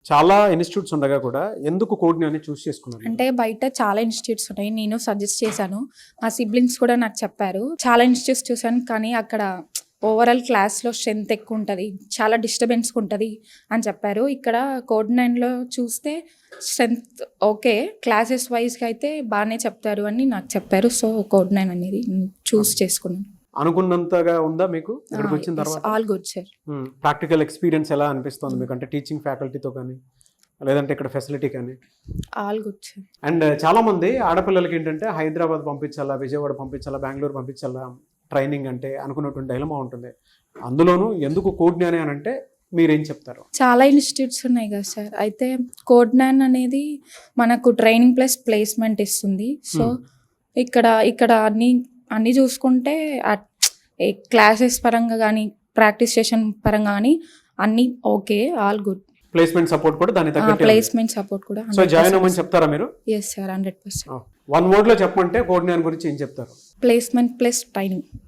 చాలా ఇన్స్టిట్యూట్స్ ఉండగా కూడా ఎందుకు కోడ్ని అని చూస్ చేసుకున్నారు? అంటే బయట చాలా ఇన్స్టిట్యూట్స్ ఉన్నాయి, నేను సజెస్ట్ చేశాను, మా సిబ్లింగ్స్ కూడా నాకు చెప్పారు. చాలా ఇన్స్టిట్యూట్స్ చూశాను, కానీ అక్కడ ఓవరాల్ క్లాస్లో స్ట్రెంత్ ఎక్కువ ఉంటుంది, చాలా డిస్టర్బెన్స్ ఉంటుంది అని చెప్పారు. ఇక్కడ కోడ్ 9లో చూస్తే స్ట్రెంత్ ఓకే, క్లాసెస్ వైజ్గా అయితే బాగానే చెప్తారు అని నాకు చెప్పారు. సో కోడ్ 9 అనేది చూస్ చేసుకున్నాను. అనుకున్నంతగా ఉందా మీకు ఇక్కడికి వచ్చిన తర్వాత? All good sir. Practical experience ఎలా అనిపిస్తుంది మీకు? అంటే టీచింగ్ ఫ్యాకల్టీతో కానీ లేదంటే ఇక్కడ ఫెసిలిటీ కానీ? All good sir. అండ్ చాలా మంది ఆడపిల్లలకి ఏంటంటే హైదరాబాద్ పంపించాలా, విజయవాడ పంపించాలా, బెంగళూరు పంపించాలా ట్రైనింగ్ అంటే అనుకున్నటువంటి డైలమా ఉంటుంది. అందులోనూ ఎందుకు కోడ్ 9 అని అంటే మీరేం చెప్తారు? చాలా ఇన్స్టిట్యూట్స్ ఉన్నాయి కదా సార్, అయితే కోడ్ 9 అనేది మనకు ట్రైనింగ్ ప్లస్ ప్లేస్మెంట్ ఇస్తుంది. సో ఇక్కడ అన్నీ చూసుకుంటే క్లాసెస్ పరంగా కానీ ప్రాక్టీస్ సెషన్ పరంగా కానీ అన్నీ okay, all good. Placement support కూడా దాని తగ్గట్టు. ప్లేస్మెంట్ సపోర్ట్ కూడా. సో జాయిన్ అవ్వమని చెప్తారా మీరు? Yes sir, 100%. వన్ వర్డ్ లో చెప్పమంటే కోడ్ 9 గురించి ఏం చెప్తారు? Placement plus training.